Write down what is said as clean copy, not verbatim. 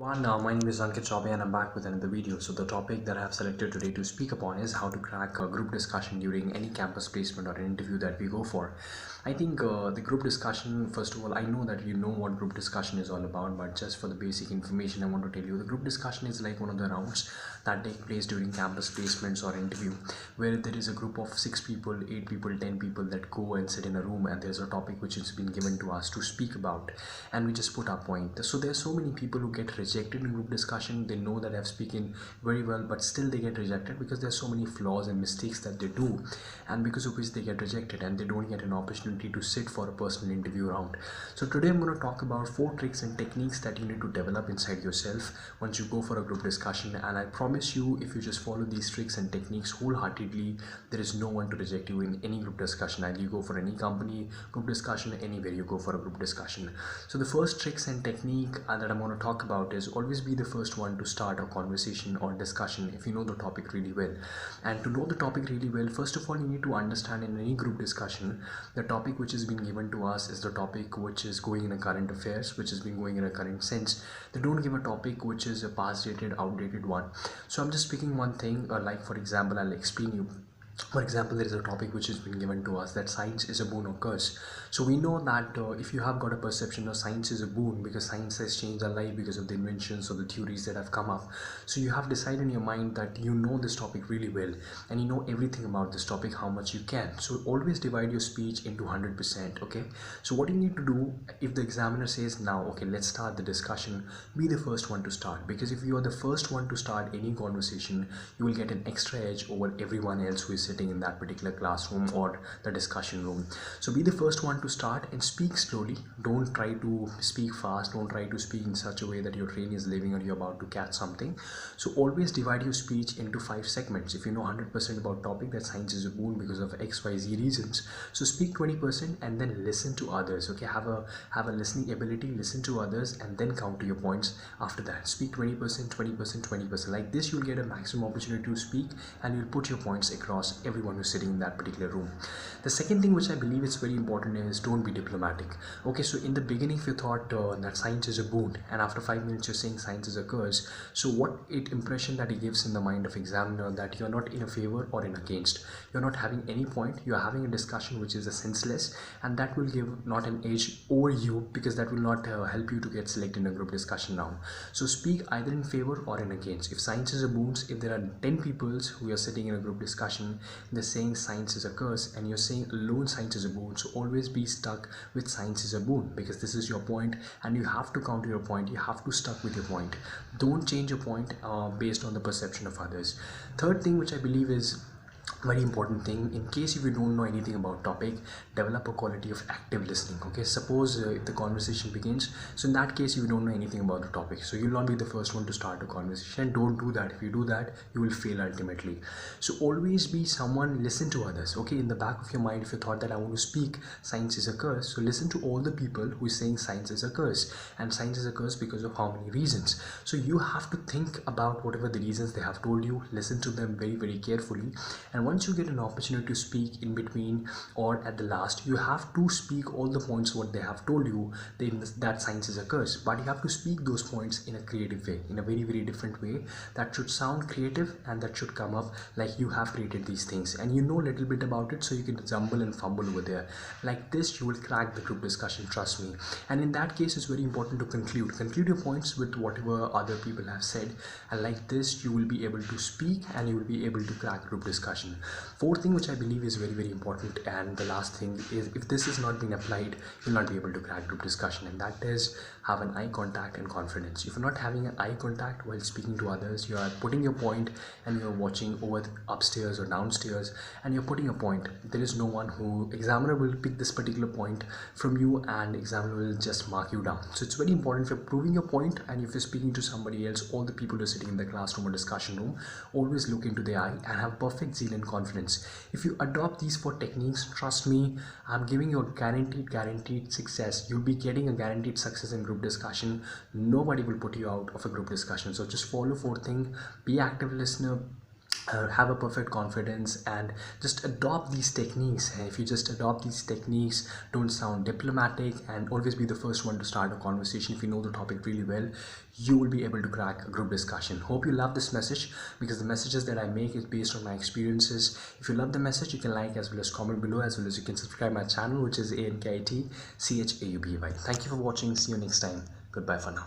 My name is Ankit Chaubey and I'm back with another video. So the topic that I have selected today to speak upon is how to crack a group discussion during any campus placement or an interview that we go for. I think the group discussion, first of all, I know that you know what group discussion is all about, but just for the basic information I want to tell you, the group discussion is like one of the rounds that take place during campus placements or interview, where there is a group of 6 people, 8 people, 10 people that go and sit in a room, and there's a topic which has been given to us to speak about, and we just put our point. So there's so many people who get rejected in group discussion. They know that I've spoken very well, but still they get rejected because there's so many flaws and mistakes that they do, and because of which they get rejected and they don't get an opportunity to sit for a personal interview round. So today I'm going to talk about 4 tricks and techniques that you need to develop inside yourself once you go for a group discussion, and I promise you, if you just follow these tricks and techniques wholeheartedly, there is no one to reject you in any group discussion. Either you go for any company group discussion, anywhere you go for a group discussion. So the first tricks and technique that I'm going to talk about is always be the first one to start a conversation or discussion if you know the topic really well. And to know the topic really well, first of all, you need to understand in any group discussion, the topic which has been given to us is the topic which is going in a current affairs, which has been going in a current sense. They don't give a topic which is a past dated, outdated one. So I'm just speaking one thing, like for example, I'll explain you. For example, there is a topic which has been given to us that science is a boon or curse. So we know that if you have got a perception of science is a boon because science has changed our life because of the inventions or the theories that have come up. So you have decided in your mind that you know this topic really well and you know everything about this topic, how much you can. So always divide your speech into 100%. Okay. So what you need to do, if the examiner says now, okay, let's start the discussion, be the first one to start, because if you are the first one to start any conversation, you will get an extra edge over everyone else who is sitting in that particular classroom or the discussion room. So be the first one to start and speak slowly. Don't try to speak fast. Don't try to speak in such a way that your train is leaving or you're about to catch something. So always divide your speech into 5 segments. If you know 100% about topic that science is a boon because of XYZ reasons, so speak 20% and then listen to others. Okay, have a listening ability, listen to others and then count to your points after that. Speak 20%, 20%, 20%. Like this, you'll get a maximum opportunity to speak and you'll put your points across everyone who's sitting in that particular room. The second thing which I believe is very important is don't be diplomatic. Okay, so in the beginning, if you thought that science is a boon and after 5 minutes you're saying science is a curse, so what impression that it gives in the mind of examiner that you're not in a favor or in against. You're not having any point, you're having a discussion which is a senseless, and that will give not an edge over you because that will not help you to get selected in a group discussion round. So speak either in favor or in against. If science is a boon, if there are 10 people who are sitting in a group discussion, they're saying science is a curse and you're saying alone science is a boon, so always be stuck with science is a boon because this is your point and you have to counter your point. You have to stuck with your point. Don't change your point based on the perception of others. Third thing which I believe is very important thing, in case if you don't know anything about topic, develop a quality of active listening. Okay, suppose if the conversation begins, so in that case you don't know anything about the topic, so you'll not be the first one to start a conversation. Don't do that. If you do that, you will fail ultimately. So always be someone, listen to others. Okay, in the back of your mind, if you thought that I want to speak science is a curse, so listen to all the people who is saying science is a curse, and science is a curse because of how many reasons. So you have to think about whatever the reasons they have told you, listen to them very, very carefully, and once you get an opportunity to speak in between or at the last, you have to speak all the points what they have told you, that science is a curse, but you have to speak those points in a creative way, in a very, very different way that should sound creative and that should come up like you have created these things and you know a little bit about it, so you can jumble and fumble over there. Like this, you will crack the group discussion, trust me. And in that case, it's very important to conclude your points with whatever other people have said, and like this you will be able to speak and you will be able to crack group discussion. Fourth thing which I believe is very, very important, and the last thing is, if this has not been applied, you'll not be able to crack group discussion, and that is have an eye contact and confidence. If you're not having an eye contact while speaking to others, you are putting your point and you're watching over upstairs or downstairs and you're putting a point. There is no one who, examiner will pick this particular point from you and examiner will just mark you down. So it's very important if you're proving your point and if you're speaking to somebody else, all the people who are sitting in the classroom or discussion room, always look into their eye and have perfect zeal and confidence. If you adopt these 4 techniques, trust me, I'm giving you a guaranteed success. You'll be getting a guaranteed success in group discussion. Nobody will put you out of a group discussion. So just follow 4 things: be active listener, have a perfect confidence and just adopt these techniques. And if you just adopt these techniques, don't sound diplomatic, and always be the first one to start a conversation. If you know the topic really well, you will be able to crack a group discussion. Hope you love this message, because the messages that I make is based on my experiences. If you love the message, you can like as well as comment below, as well as you can subscribe my channel, which is Ankit Chaubey. Thank you for watching. See you next time. Goodbye for now.